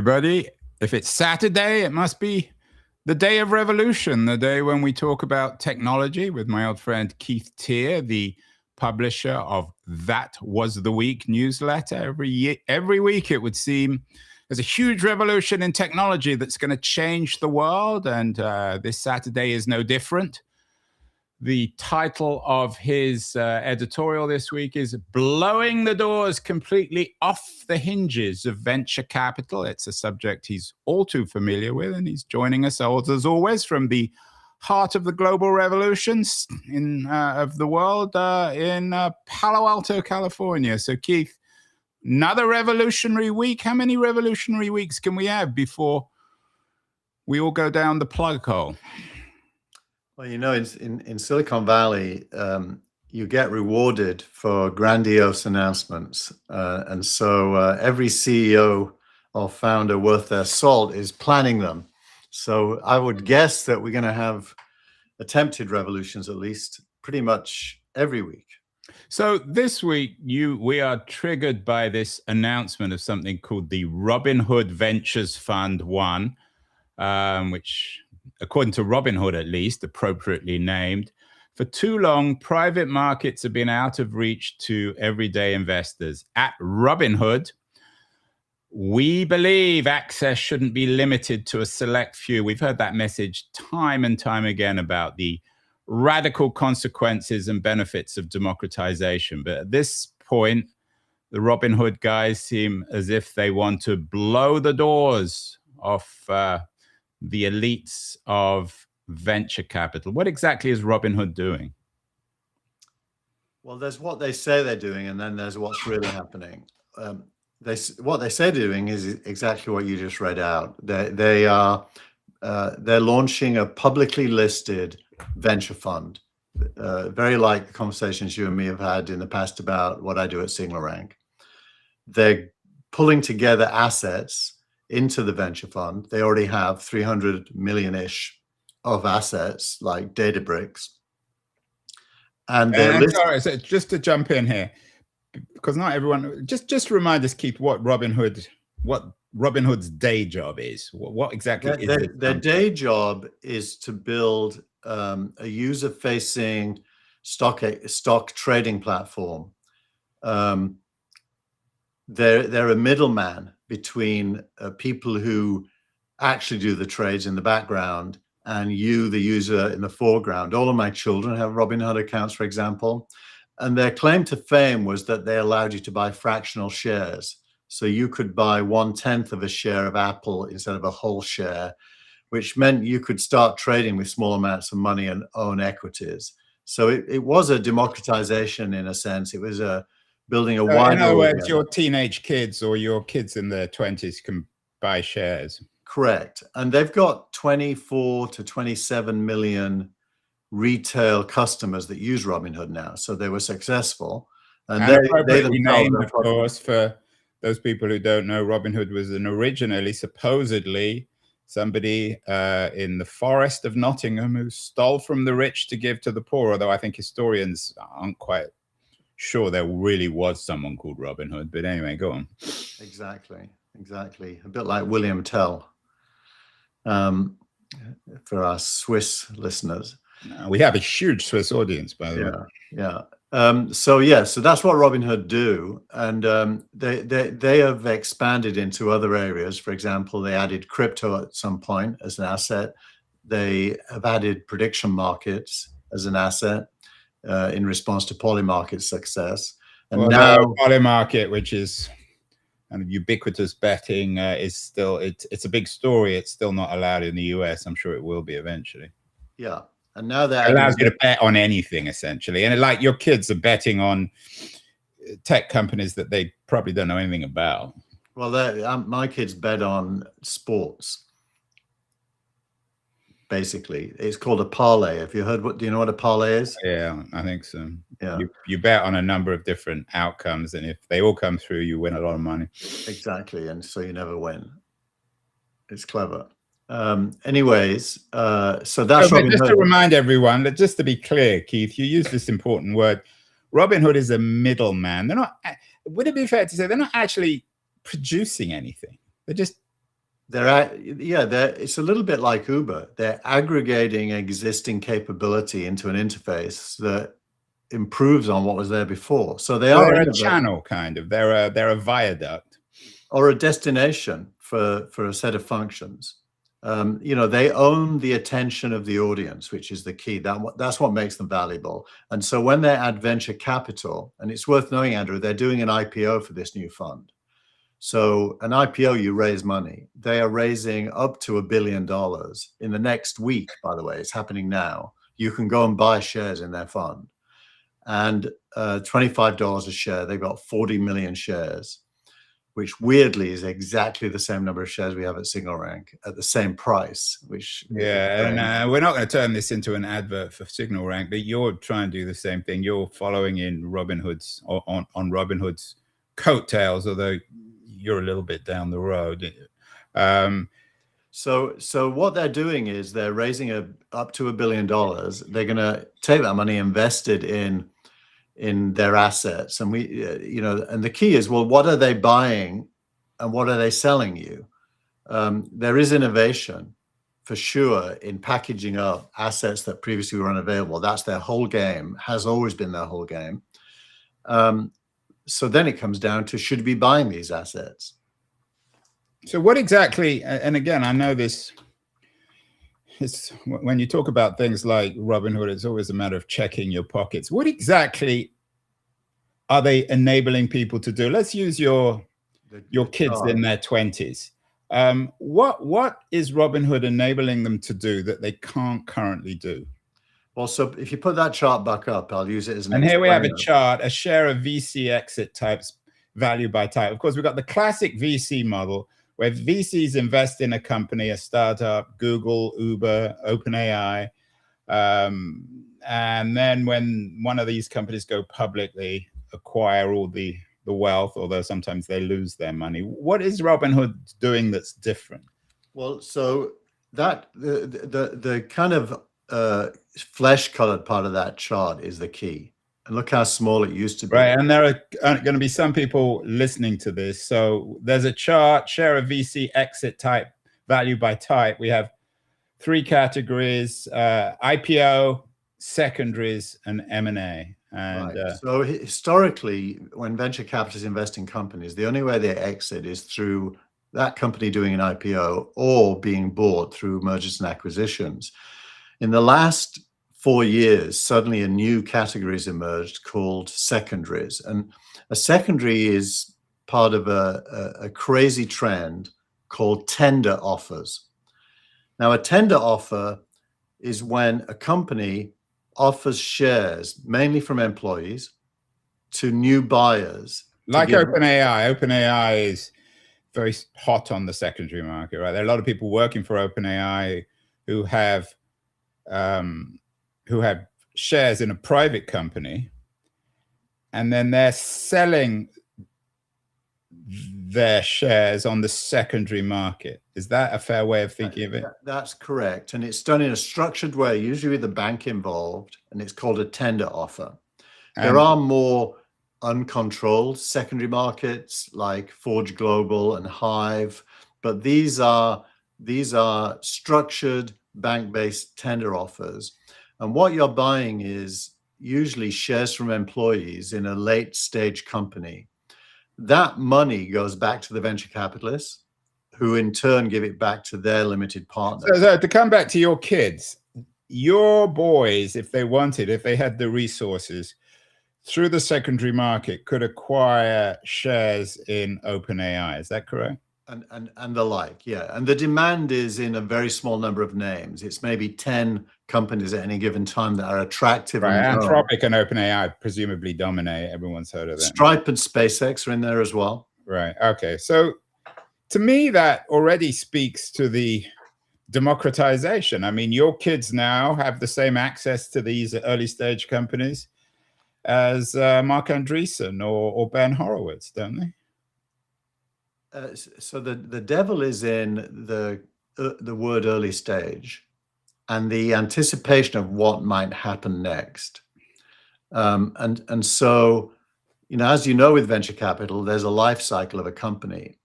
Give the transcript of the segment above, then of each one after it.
Everybody, if it's Saturday, it must be the day of revolution, the day when we talk about technology with my old friend Keith Tier, the publisher of That Was the Week newsletter. Every week, it would seem there's a huge revolution in technology that's going to change the world, and this Saturday is no different. The title of his editorial this week is Blowing the Doors Completely Off the Hinges of Venture Capital. It's a subject he's all too familiar with, and he's joining us, as always, from the heart of the global revolutions of the world in Palo Alto, California. So, Keith, another revolutionary week. How many revolutionary weeks can we have before we all go down the plug hole? Well, you know, in Silicon Valley, you get rewarded for grandiose announcements. And so every CEO or founder worth their salt is planning them. So I would guess that we're going to have attempted revolutions at least pretty much every week. So this week, we are triggered by this announcement of something called the Robinhood Ventures Fund 1, which, according to Robinhood at least, appropriately named. For too long, private markets have been out of reach to everyday investors. At Robinhood, we believe access shouldn't be limited to a select few. We've heard that message time and time again about the radical consequences and benefits of democratization. But at this point, the Robinhood guys seem as if they want to blow the doors off the elites of venture capital. What exactly is Robinhood doing? Well, there's what they say they're doing, and then there's what's really happening. What they say they're doing is exactly what you just read out. They're launching a publicly listed venture fund, very like the conversations you and me have had in the past about what I do at Signal Rank. They're pulling together assets into the venture fund. They already have 300 million-ish of assets like Databricks. And I'm sorry, so just to jump in here, because not everyone, just remind us, Keith, what Robinhood's day job is. What exactly is it? Their day job is to build a user-facing stock trading platform. They're a middleman between people who actually do the trades in the background and you, the user, in the foreground. All of my children have Robinhood accounts, for example, and their claim to fame was that they allowed you to buy fractional shares. So you could buy 1/10 of a share of Apple instead of a whole share, which meant you could start trading with small amounts of money and own equities. So it was a democratization in a sense. It was building a wide. In other words, your teenage kids or your kids in their 20s can buy shares. Correct. And they've got 24 to 27 million retail customers that use Robinhood now. So they were successul. And they named, of course, for those people who don't know, Robinhood was originally, supposedly, somebody in the forest of Nottingham who stole from the rich to give to the poor, although I think historians aren't quite sure there really was someone called Robinhood. But anyway, go on. Exactly. A bit like William Tell, for our Swiss listeners. We have a huge Swiss audience, by the way. Yeah. So that's what Robinhood do, and they have expanded into other areas. For example, they added crypto at some point as an asset. They have added prediction markets as an asset in response to Polymarket's success. And now Polymarket, which is kind of ubiquitous betting, is still it's a big story. It's still not allowed in the US. I'm sure it will be eventually. Yeah. And now that allows you to bet on anything, essentially. And like your kids are betting on tech companies that they probably don't know anything about. Well, my kids bet on sports. Basically, it's called a parlay. Have you heard do you know what a parlay is? Yeah, I think so. Yeah. You bet on a number of different outcomes, and if they all come through, you win a lot of money. Exactly. And so you never win. It's clever. Anyways, so that's just to remind everyone that, just to be clear, Keith, you use this important word. Robinhood is a middleman. They're not. Would it be fair to say they're not actually producing anything? They're just it's a little bit like Uber. They're aggregating existing capability into an interface that improves on what was there before. So they're a channel, kind of. They're a viaduct or a destination for a set of functions. They own the attention of the audience, which is the key. That's what makes them valuable. And so when they add venture capital, and it's worth knowing, Andrew, they're doing an IPO for this new fund. So an IPO, you raise money. They are raising up to $1 billion in the next week, by the way. It's happening now. You can go and buy shares in their fund. And $25 a share, they've got 40 million shares, which weirdly is exactly the same number of shares we have at Signal Rank at the same price, which... Yeah, and we're not going to turn this into an advert for Signal Rank, but you're trying to do the same thing. You're following in Robinhood's, on Robinhood's coattails, although you're a little bit down the road. So what they're doing is they're raising up to $1 billion. They're going to take that money, invest it in their assets, and and the key is, well, what are they buying and what are they selling you? There is innovation for sure in packaging up assets that previously were unavailable. That's their whole game, has always been their whole game. So then it comes down to, should we be buying these assets? So what exactly, and again, I know this, it's when you talk about things like Robinhood, it's always a matter of checking your pockets. What exactly are they enabling people to do? Let's use your kids in their 20s. What is Robinhood enabling them to do that they can't currently do? Well, so if you put that chart back up, I'll use it as an And here we have a chart, a share of VC exit types, value by type. Of course, we've got the classic VC model where VCs invest in a company, a startup, Google, Uber, OpenAI. And then when one of these companies go public, they acquire all the wealth, although sometimes they lose their money. What is Robinhood doing that's different? Well, so that the kind of flesh-colored part of that chart is the key. And look how small it used to be. Right, and there are going to be some people listening to this. So there's a chart, share of VC exit type, value by type. We have 3 categories, IPO, secondaries, and M&A. And right. So historically, when venture capitalists invest in companies, the only way they exit is through that company doing an IPO or being bought through mergers and acquisitions. In the last 4 years, suddenly a new category has emerged called secondaries. And a secondary is part of a crazy trend called tender offers. Now, a tender offer is when a company offers shares, mainly from employees, to new buyers. Like OpenAI. OpenAI is very hot on the secondary market, right? There are a lot of people working for OpenAI who have shares in a private company, and then they're selling their shares on the secondary market. Is that a fair way of thinking of it? That's correct. And it's done in a structured way, usually with the bank involved, and it's called a tender offer. There are more uncontrolled secondary markets like Forge Global and Hive, but these are structured bank-based tender offers. And what you're buying is usually shares from employees in a late stage company. That money goes back to the venture capitalists, who in turn give it back to their limited partners. So to come back to your kids, your boys, if they wanted, if they had the resources, through the secondary market, could acquire shares in OpenAI. Is that correct? And the like, yeah. And the demand is in a very small number of names. It's maybe 10 companies at any given time that are attractive. Right, Anthropic and OpenAI presumably dominate. Everyone's heard of them. Stripe and SpaceX are in there as well. Right, okay. So to me, that already speaks to the democratization. I mean, your kids now have the same access to these early stage companies as Mark Andreessen or Ben Horowitz, don't they? So the devil is in the word early stage and the anticipation of what might happen next. And so, as you know, with venture capital, there's a life cycle of a company.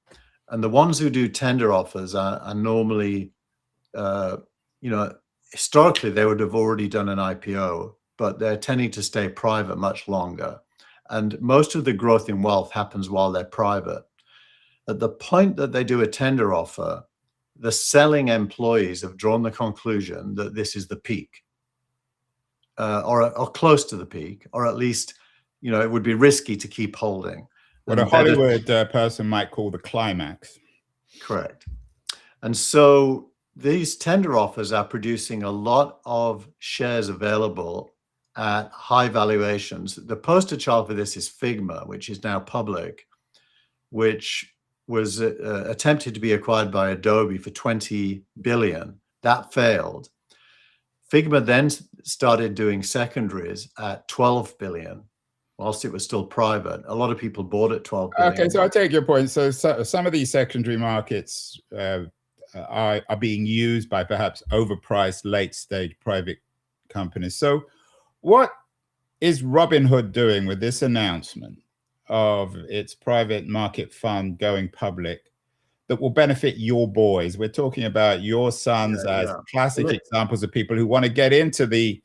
And the ones who do tender offers are normally, historically they would have already done an IPO, but they're tending to stay private much longer. And most of the growth in wealth happens while they're private. At the point that they do a tender offer, the selling employees have drawn the conclusion that this is the peak, or close to the peak, or at least, it would be risky to keep holding. What a Hollywood person might call the climax. Correct. And so these tender offers are producing a lot of shares available at high valuations. The poster child for this is Figma, which is now public, which was attempted to be acquired by Adobe for 20 billion. That failed. Figma then started doing secondaries at 12 billion, whilst it was still private. A lot of people bought at 12 billion. Okay, so I take your point. So some of these secondary markets are being used by perhaps overpriced late-stage private companies. So what is Robinhood doing with this announcement of its private market fund going public that will benefit your boys? We're talking about your sons as classic examples of people who want to get into the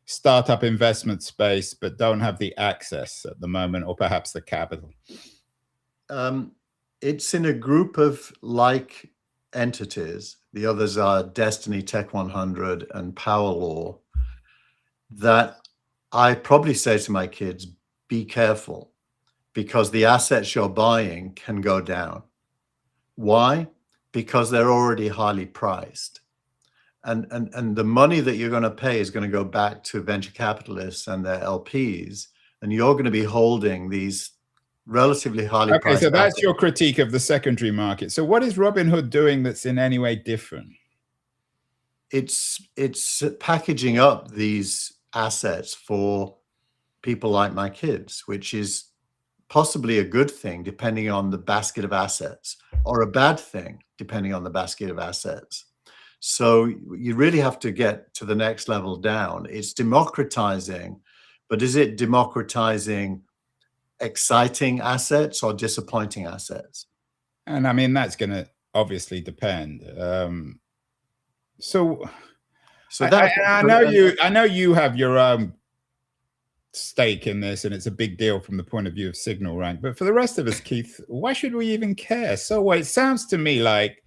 startup investment space but don't have the access at the moment, or perhaps the capital. It's in a group of like entities. The others are Destiny, Tech 100, and Power Law, that I probably say to my kids, be careful, because the assets you're buying can go down. Why? Because they're already highly priced. And the money that you're going to pay is going to go back to venture capitalists and their LPs, and you're going to be holding these relatively highly priced. Okay, so that's assets. your critique of the secondary market. So what is Robinhood doing that's in any way different? It's packaging up these assets for people like my kids, which is possibly a good thing depending on the basket of assets, or a bad thing depending on the basket of assets. So you really have to get to the next level down. It's democratizing, but is it democratizing exciting assets or disappointing assets? And I mean, that's going to obviously depend. I know you have your own stake in this, and it's a big deal from the point of view of signal rank. But for the rest of us, Keith, why should we even care? So it sounds to me like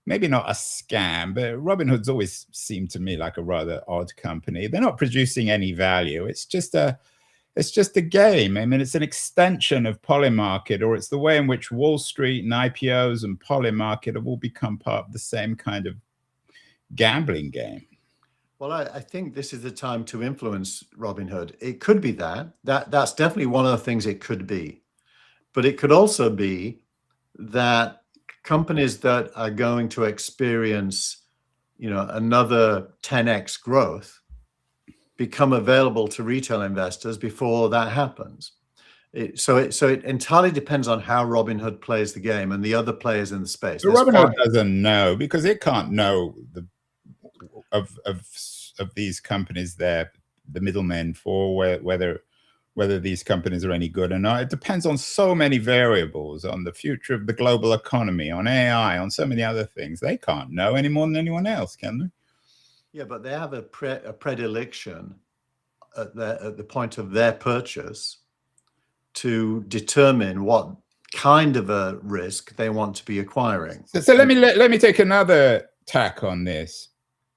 maybe not a scam, but Robinhood's always seemed to me like a rather odd company. They're not producing any value. It's just a game. I mean, it's an extension of Polymarket, or it's the way in which Wall Street and IPOs and Polymarket have all become part of the same kind of gambling game. Well, I think this is the time to influence Robinhood. It could be that's definitely one of the things it could be, but it could also be that companies that are going to experience, another 10x growth become available to retail investors before that happens. So it entirely depends on how Robinhood plays the game and the other players in the space. But Robinhood doesn't know, because it can't know of these companies, the middlemen, for whether these companies are any good or not. It depends on so many variables, on the future of the global economy, on AI, on so many other things. They can't know any more than anyone else, can they? Yeah, but they have a predilection at the point of their purchase to determine what kind of a risk they want to be acquiring. So let me take another tack on this.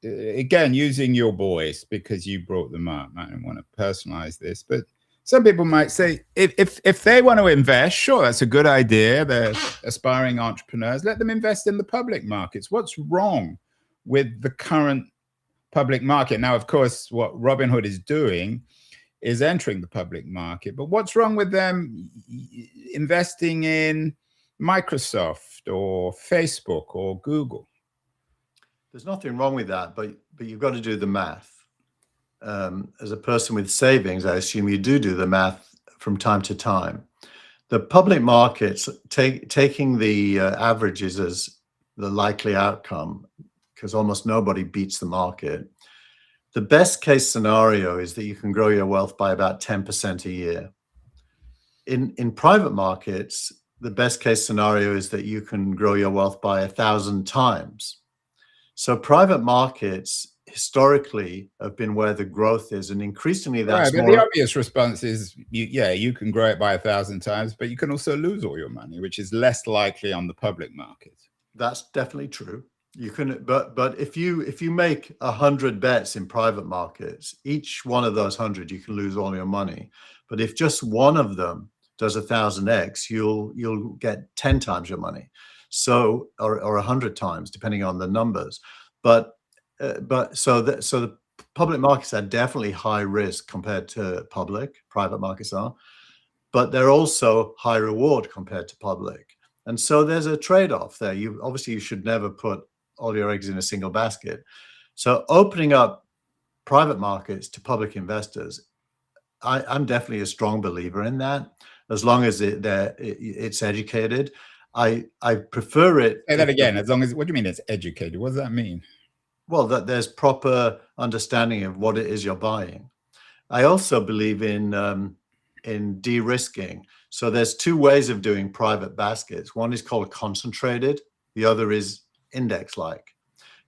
Again, using your voice, because you brought them up. I don't want to personalize this, but some people might say, if they want to invest, sure, that's a good idea. They're aspiring entrepreneurs. Let them invest in the public markets. What's wrong with the current public market? Now, of course, what Robinhood is doing is entering the public market, but what's wrong with them investing in Microsoft or Facebook or Google? There's nothing wrong with that, but you've got to do the math. As a person with savings, I assume you do the math from time to time. The public markets, taking the averages as the likely outcome, because almost nobody beats the market. The best case scenario is that you can grow your wealth by about 10% a year. In private markets, the best case scenario is that you can grow your wealth by 1,000 times. So private markets historically have been where the growth is, and increasingly that's right, but more. the obvious response is, you can grow it by 1,000 times, but you can also lose all your money, which is less likely on the public market. That's definitely true. You can, but if you make 100 bets in private markets, each one of those 100 you can lose all your money. But if just one of them does 1,000x, you'll get 10 times your money, so or 100 times depending on the numbers. But so the public markets are definitely high risk compared to private markets are, but they're also high reward compared to public. And so there's a trade-off there. You should never put all your eggs in a single basket. So opening up private markets to public investors, I'm definitely a strong believer in that, as long as it's educated. I prefer it. Say that again. As long as, what do you mean it's educated? What does that mean? Well, that there's proper understanding of what it is you're buying. I also believe in de-risking. So there's two ways of doing private baskets. One is called concentrated. The other is index-like.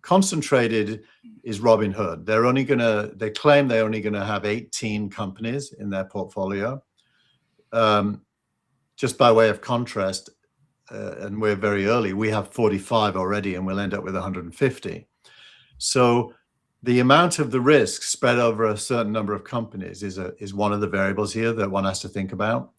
Concentrated is Robinhood. They claim they're only gonna have 18 companies in their portfolio. Just by way of contrast, and we're very early, we have 45 already, and we'll end up with 150. So the amount of the risk spread over a certain number of companies is one of the variables here that one has to think about.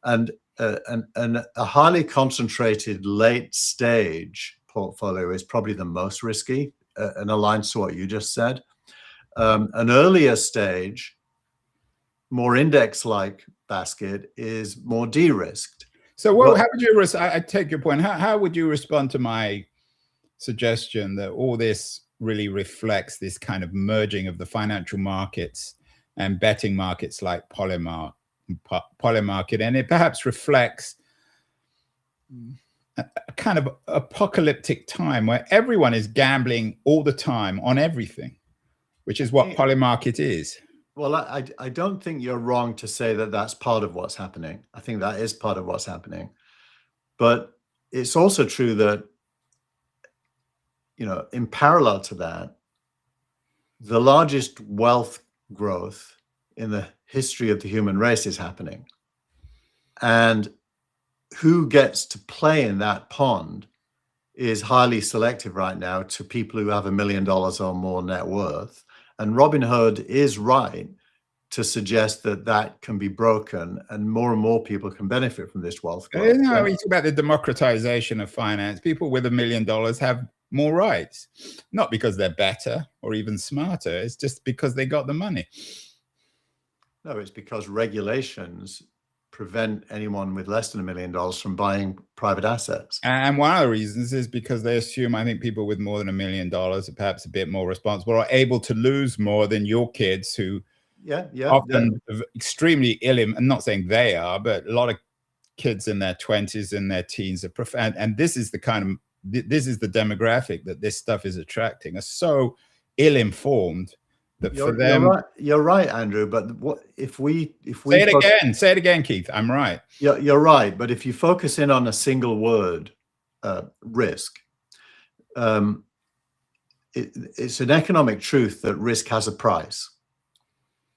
And a highly concentrated late stage portfolio is probably the most risky, and aligns to what you just said. An earlier stage, more index-like basket is more de-risked. So how would you, I take your point, how would you respond to my suggestion that all this really reflects this kind of merging of the financial markets and betting markets like Polymarket, and it perhaps reflects a kind of apocalyptic time where everyone is gambling all the time on everything, which is what Polymarket is? Well, I don't think you're wrong to say that that's part of what's happening. I think that is part of what's happening. But it's also true that, in parallel to that, the largest wealth growth in the history of the human race is happening. And who gets to play in that pond is highly selective right now to people who have $1 million or more net worth. And Robinhood is right to suggest that that can be broken and more people can benefit from this wealth growth. You know, we talk about the democratization of finance. People with $1 million have more rights, not because they're better or even smarter. It's just because they got the money. No, it's because regulations prevent anyone with less than $1 million from buying private assets. And one of the reasons is because they assume, I think, people with more than $1 million are perhaps a bit more responsible, or able to lose more than your kids who often extremely ill. I'm not saying they are, but a lot of kids in their 20s and their teens are profound. And this is the kind of, this is the demographic that this stuff is attracting, are so ill-informed that for them. You're right, Andrew. But what if we say it again, Keith? I'm right. You're right. But if you focus in on a single word, risk, it's an economic truth that risk has a price,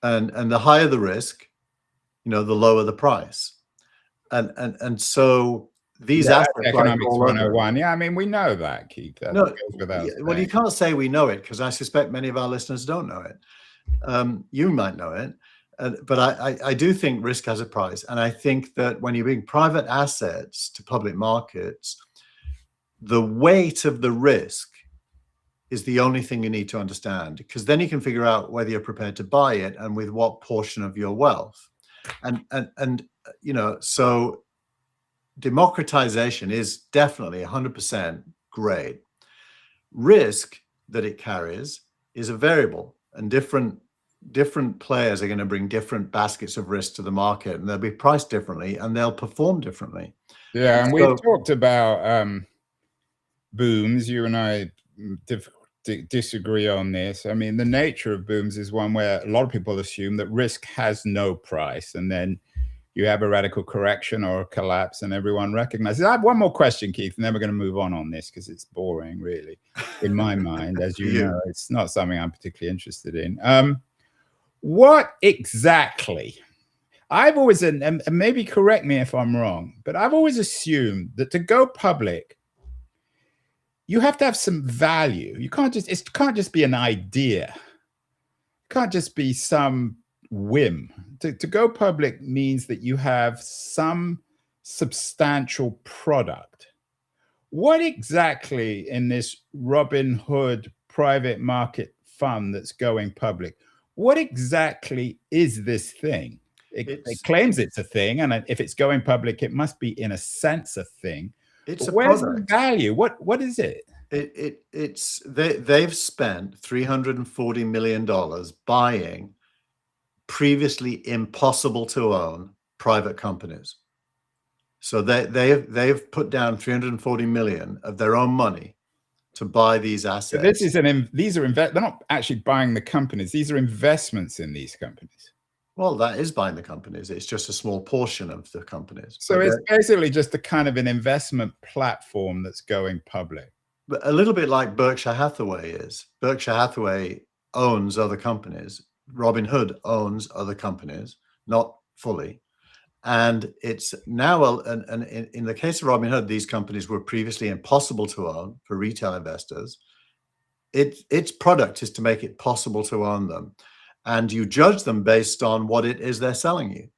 and the higher the risk, the lower the price, and so these aspects, economics 101. Yeah, I mean, we know that, Keith. That no, goes without well, you can't say we know it, because I suspect many of our listeners don't know it. You might know it, but I do think risk has a price, and I think that when you bring private assets to public markets, the weight of the risk is the only thing you need to understand, because then you can figure out whether you're prepared to buy it and with what portion of your wealth, and so democratization is definitely 100% great. Risk that it carries is a variable, and different players are going to bring different baskets of risk to the market, and they'll be priced differently and they'll perform differently. Yeah, and we've talked about booms. You and I disagree on this. I mean, the nature of booms is one where a lot of people assume that risk has no price, and then you have a radical correction or a collapse, and everyone recognizes. I have one more question, Keith, and then we're going to move on this because it's boring, really, in my mind. As you know, it's not something I'm particularly interested in. What exactly? I've always, and maybe correct me if I'm wrong, but I've always assumed that to go public, you have to have some value. It can't just be an idea. It can't just be some whim. To go public means that you have some substantial product. What exactly in this Robinhood private market fund that's going public, what exactly is this thing? It claims it's a thing, and if it's going public, it must be in a sense a thing. It's a where's product. the value? What is it? They've spent $340 million buying previously impossible to own private companies. So they've put down 340 million of their own money to buy these assets. So they're not actually buying the companies. These are investments in these companies. Well, that is buying the companies. It's just a small portion of the companies. So it's basically just a kind of an investment platform that's going public. But a little bit like Berkshire Hathaway is. Berkshire Hathaway owns other companies. Robinhood owns other companies, not fully. And it's now, and in the case of Robinhood, these companies were previously impossible to own for retail investors. Its product is to make it possible to own them. And you judge them based on what it is they're selling you.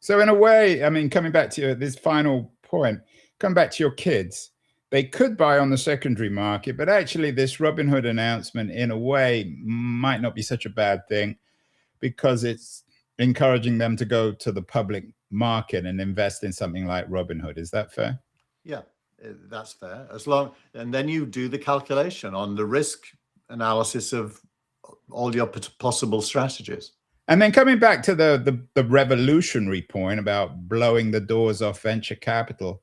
So in a way, I mean, coming back to this final point, come back to your kids. They could buy on the secondary market, but actually this Robinhood announcement in a way might not be such a bad thing because it's encouraging them to go to the public market and invest in something like Robinhood. Is that fair? Yeah, that's fair. And then you do the calculation on the risk analysis of all your possible strategies. And then coming back to the revolutionary point about blowing the doors off venture capital,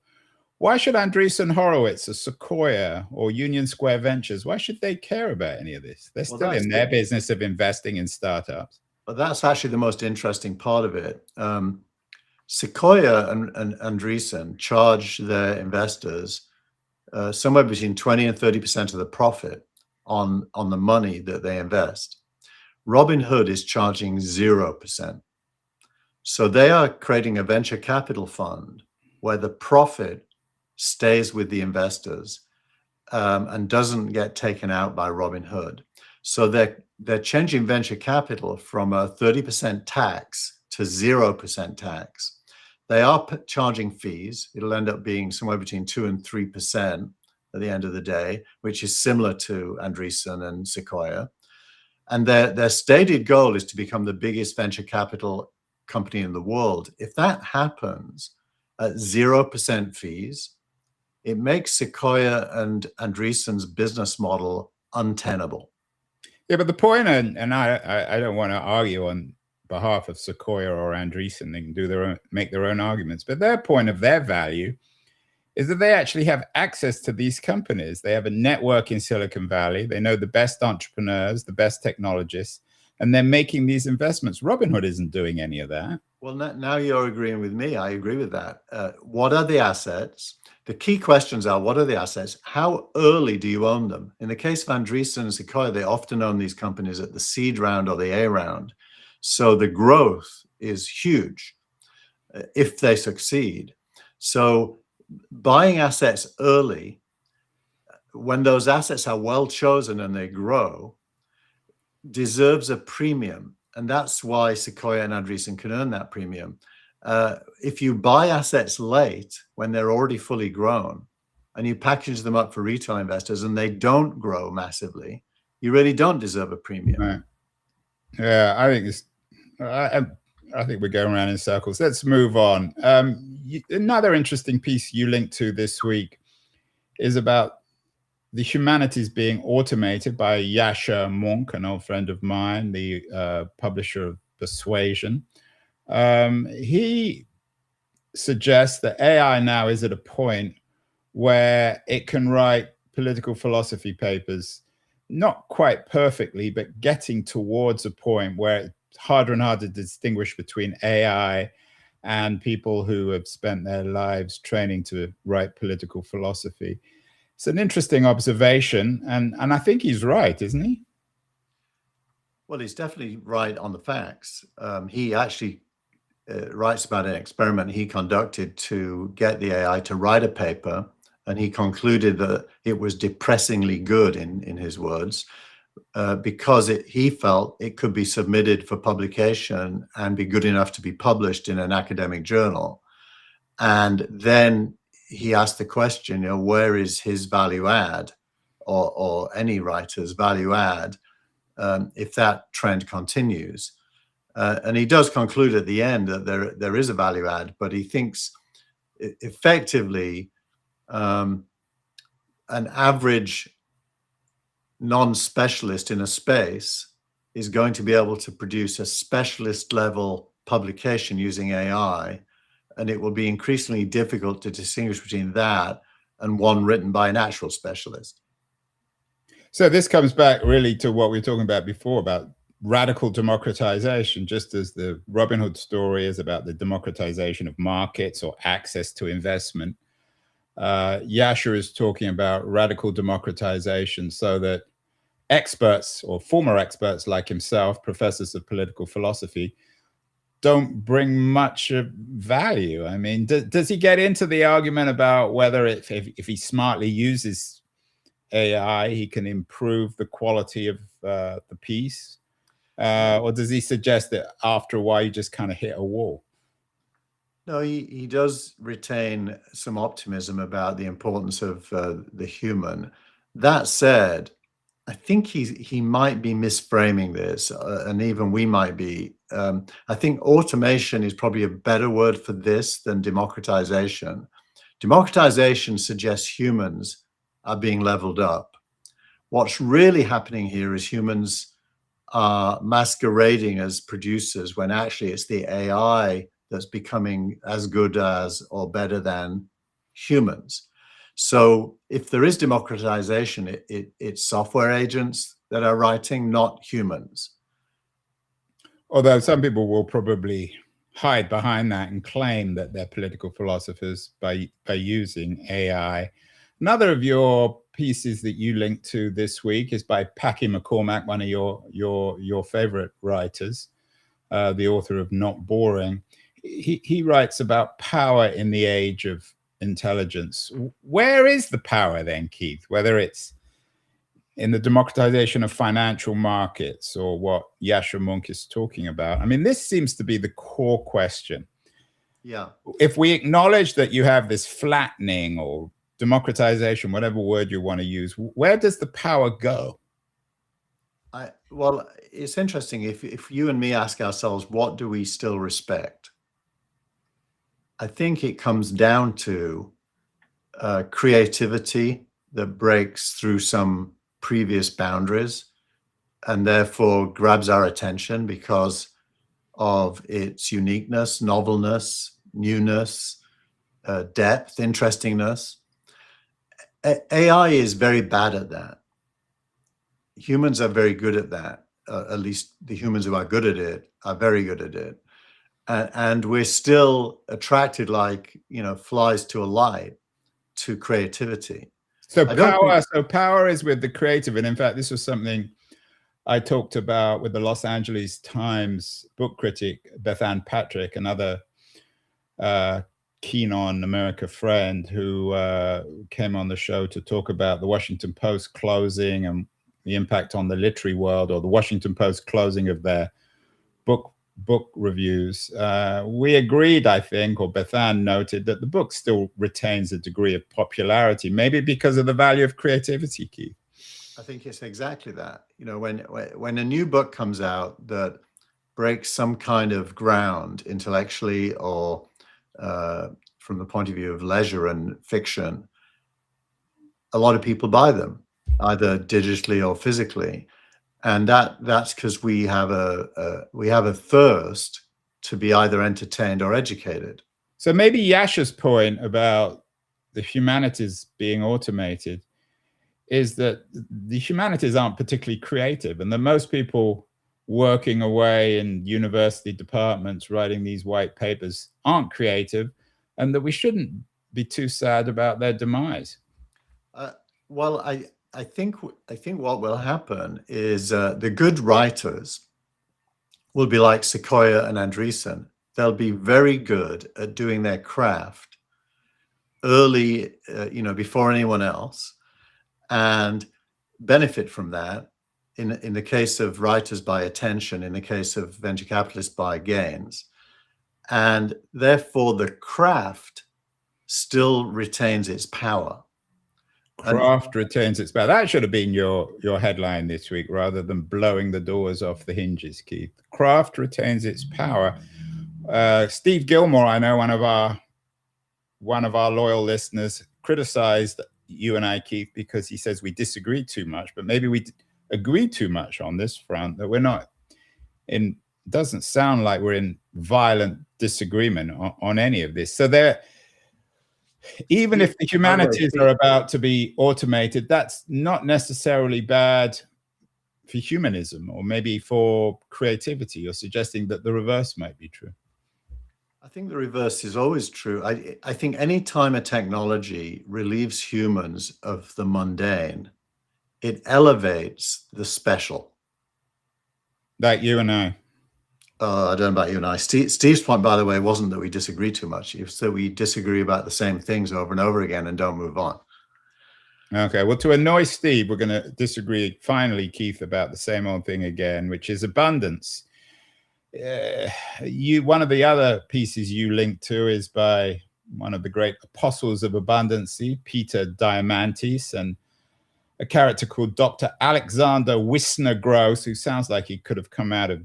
why should Andreessen Horowitz or Sequoia or Union Square Ventures, why should they care about any of this? They're still in their business of investing in startups. But that's actually the most interesting part of it. Sequoia and Andreessen charge their investors somewhere between 20 and 30% of the profit on the money that they invest. Robinhood is charging 0%. So they are creating a venture capital fund where the profit stays with the investors and doesn't get taken out by Robinhood. So they're changing venture capital from a 30% tax to 0% tax. They are charging fees. It'll end up being somewhere between 2 and 3% at the end of the day, which is similar to Andreessen and Sequoia. And their stated goal is to become the biggest venture capital company in the world. If that happens at 0% fees, it makes Sequoia and Andreessen's business model untenable. Yeah, but the point, and I don't want to argue on behalf of Sequoia or Andreessen. They can make their own arguments, but their point of their value is that they actually have access to these companies. They have a network in Silicon Valley. They know the best entrepreneurs, the best technologists, and they're making these investments. Robinhood isn't doing any of that. Well, now you're agreeing with me. I agree with that. What are the assets? The key questions are, what are the assets? How early do you own them? In the case of Andreessen and Sequoia, they often own these companies at the seed round or the A round. So the growth is huge if they succeed. So buying assets early, when those assets are well chosen and they grow, deserves a premium. And that's why Sequoia and Andreessen can earn that premium. If you buy assets late when they're already fully grown and you package them up for retail investors and they don't grow massively, you really don't deserve a premium. Right. Yeah, I think it's, I think we're going around in circles. Let's move on. Another interesting piece you linked to this week is about the humanities being automated by Yasha Monk, an old friend of mine, the publisher of Persuasion. He suggests that AI now is at a point where it can write political philosophy papers, not quite perfectly, but getting towards a point where it's harder and harder to distinguish between AI and people who have spent their lives training to write political philosophy. It's an interesting observation, and I think he's right, isn't he? Well, he's definitely right on the facts. He actually writes about an experiment he conducted to get the AI to write a paper, and he concluded that it was depressingly good, in his words, because he felt it could be submitted for publication and be good enough to be published in an academic journal. And then he asked the question, where is his value add, or any writer's value add, if that trend continues? And he does conclude at the end that there is a value add, but he thinks effectively an average non-specialist in a space is going to be able to produce a specialist level publication using AI, and it will be increasingly difficult to distinguish between that and one written by an actual specialist. So this comes back really to what we were talking about before, about radical democratization, just as the Robin Hood story is about the democratization of markets or access to investment. Yasha is talking about radical democratization so that experts or former experts like himself, professors of political philosophy, don't bring much value. I mean, does he get into the argument about whether if he smartly uses AI, he can improve the quality of the piece? Or does he suggest that after a while you just kind of hit a wall? No, he does retain some optimism about the importance of the human. That said, I think he might be misframing this, and even we might be. I think automation is probably a better word for this than democratization. Democratization suggests humans are being leveled up. What's really happening here is humans are masquerading as producers when actually it's the AI that's becoming as good as or better than humans. So if there is democratization, it's software agents that are writing, not humans. Although some people will probably hide behind that and claim that they're political philosophers by using AI. Another of your pieces that you linked to this week is by Packy McCormack, one of your favorite writers, the author of Not Boring. He writes about power in the age of intelligence. Where is the power then, Keith? Whether it's in the democratization of financial markets or what Yasha Monk is talking about. I mean, this seems to be the core question. Yeah. If we acknowledge that you have this flattening or democratization, whatever word you want to use, where does the power go? Well, it's interesting. If you and me ask ourselves, what do we still respect? I think it comes down to creativity that breaks through some previous boundaries and therefore grabs our attention because of its uniqueness, novelness, newness, depth, interestingness. AI is very bad at that. Humans are very good at that. At least the humans who are good at it are very good at it. And we're still attracted like, flies to a light to creativity. So power is with the creative. And in fact, this was something I talked about with the Los Angeles Times book critic, Beth Ann Patrick, another keen on America friend who came on the show to talk about the Washington Post closing and the impact on the literary world, or the Washington Post closing of their book reviews. We agreed, I think, or Beth Ann noted, that the book still retains a degree of popularity, maybe because of the value of creativity, Keith. I think it's exactly that. When a new book comes out that breaks some kind of ground intellectually or from the point of view of leisure and fiction, a lot of people buy them, either digitally or physically. And that's because we have a thirst to be either entertained or educated. So maybe Yasha's point about the humanities being automated is that the humanities aren't particularly creative, and that most people working away in university departments writing these white papers aren't creative, and that we shouldn't be too sad about their demise? Well, I think what will happen is the good writers will be like Sequoia and Andreessen. They'll be very good at doing their craft early, before anyone else, and benefit from that. In the case of writers, by attention; in the case of venture capitalists, by gains. And therefore the craft still retains its power. Craft retains its power. That should have been your headline this week, rather than blowing the doors off the hinges, Keith. Craft retains its power. Steve Gilmore, I know, one of our loyal listeners, criticized you and I, Keith, because he says we disagree too much, but maybe we agree too much on this front, that we're not in, doesn't sound like we're in violent disagreement on any of this. So there, even if the humanities are about to be automated, that's not necessarily bad for humanism, or maybe for creativity. You're suggesting that the reverse might be true. I think the reverse is always true. I think any time a technology relieves humans of the mundane, it elevates the special. Like you and I. I don't know about you and I. Steve's point, by the way, wasn't that we disagree too much. It was that we disagree about the same things over and over again and don't move on. Okay, well, to annoy Steve, we're going to disagree finally, Keith, about the same old thing again, which is abundance. One of the other pieces you linked to is by one of the great apostles of abundancy, Peter Diamandis, and a character called Dr. Alexander Wisner-Gross, who sounds like he could have come out of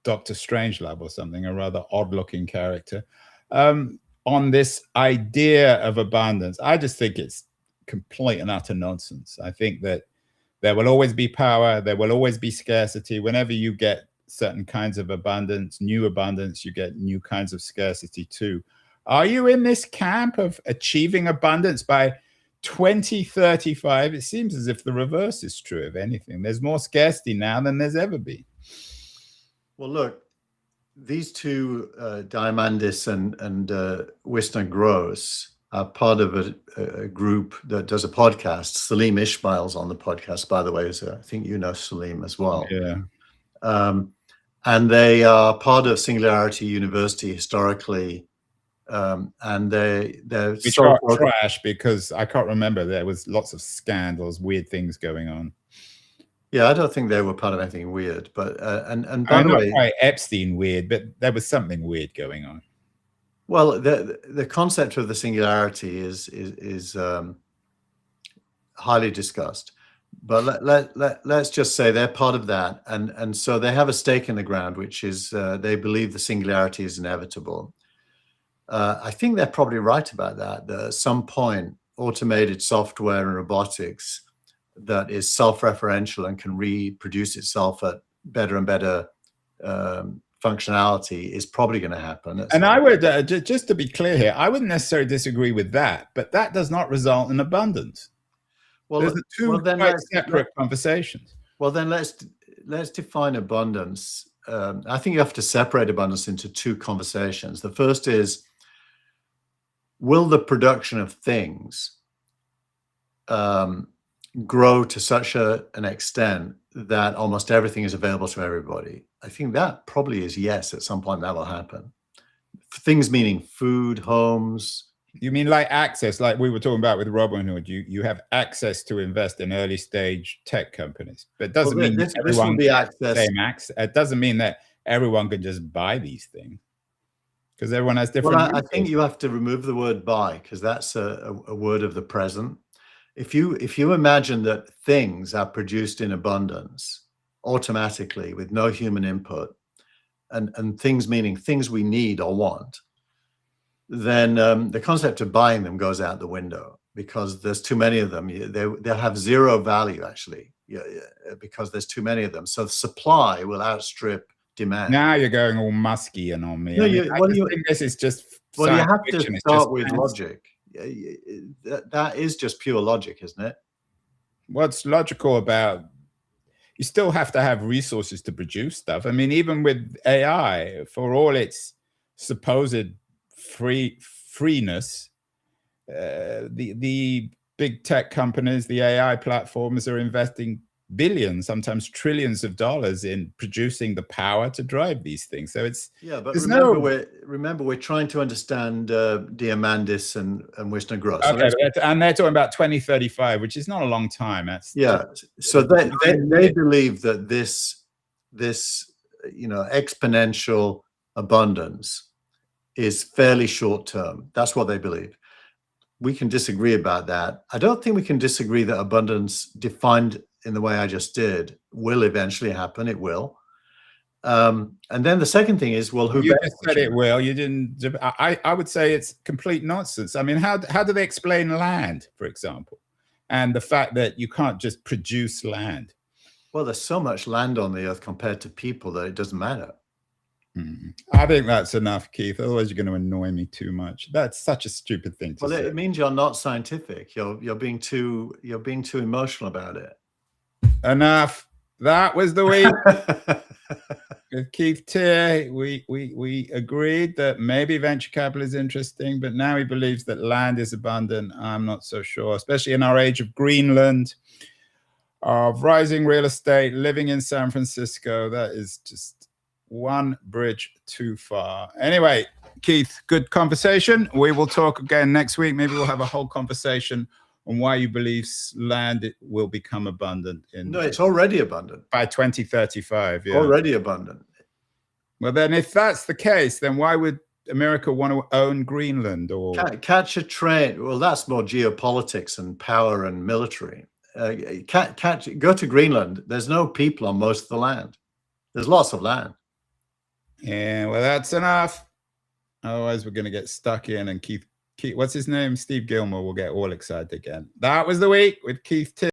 Dr. Strangelove or something, a rather odd-looking character, on this idea of abundance. I just think it's complete and utter nonsense. I think that there will always be power, there will always be scarcity. Whenever you get certain kinds of abundance, new abundance, you get new kinds of scarcity too. Are you in this camp of achieving abundance by 2035? It seems as if the reverse is true, if anything. There's more scarcity now than there's ever been. Well, look, these two, Diamandis and Wisner-Gross, are part of a group that does a podcast. Salim Ismail's on the podcast, by the way. So I think you know Salim as well. Yeah. And they are part of Singularity University historically. And they're so trash, because I can't remember. There was lots of scandals, weird things going on. Yeah, I don't think they were part of anything weird, but and by the way, not Epstein weird, but there was something weird going on. Well, the concept of the singularity is highly discussed, but let's just say they're part of that, and so they have a stake in the ground, which is they believe the singularity is inevitable. I think they're probably right about that. That at some point, automated software and robotics that is self-referential and can reproduce itself at better and better functionality is probably going to happen. And I would, just to be clear here, I wouldn't necessarily disagree with that, but that does not result in abundance. Well, those are two quite separate conversations. Well, then let's define abundance. I think you have to separate abundance into two conversations. The first is, will the production of things grow to such an extent that almost everything is available to everybody? I think that probably is yes. At some point that will happen. Things meaning food, homes. You mean like access, like we were talking about with Robinhood? You have access to invest in early stage tech companies, but it doesn't mean this will be access. It doesn't mean that everyone can just buy these things, because everyone has different. Well, I think you have to remove the word buy, because that's a word of the present. If you imagine that things are produced in abundance automatically with no human input, and things meaning things we need or want, then the concept of buying them goes out the window, because there's too many of them. They'll have zero value, actually, because there's too many of them. So the supply will outstrip demand. Now you're going all musky and on me. No, I think this is just. Well, you have to start with logic. That is just pure logic, isn't it? What's logical about? you still have to have resources to produce stuff. I mean, even with AI, for all its supposed freeness, the big tech companies, the AI platforms are investing billions, sometimes trillions of dollars in producing the power to drive these things. So it's but remember we're trying to understand Diamandis and Wisnogradov. So okay, and they're talking about 2035, which is not a long time. That's So they believe that this exponential abundance is fairly short term. That's what they believe. We can disagree about that. I don't think we can disagree that abundance defined in the way I just did will eventually happen. It will. And then the second thing is, well, who you just said it will. You didn't. I would say it's complete nonsense. I mean, how do they explain land, for example, and the fact that you can't just produce land? Well, there's so much land on the earth compared to people that it doesn't matter. I think that's enough, Keith. Otherwise, you're going to annoy me too much. That's such a stupid thing to say. Well, it means you're not scientific. You're being too emotional about it. Enough. That was the week. With Keith Tier, we agreed that maybe venture capital is interesting, but now he believes that land is abundant. I'm not so sure, especially in our age of Greenland, of rising real estate, living in San Francisco. That is just one bridge too far. Anyway, Keith, good conversation. We will talk again next week. Maybe we'll have a whole conversation on why you believe land will become abundant. No, it's already abundant. By 2035, yeah. Already abundant. Well, then if that's the case, then why would America want to own Greenland? Or catch a train? Well, that's more geopolitics and power and military. Go to Greenland. There's no people on most of the land. There's lots of land. Yeah, well, that's enough. Otherwise, we're going to get stuck in, and Keith, what's his name? Steve Gilmore will get all excited again. That was the week with Keith Tier.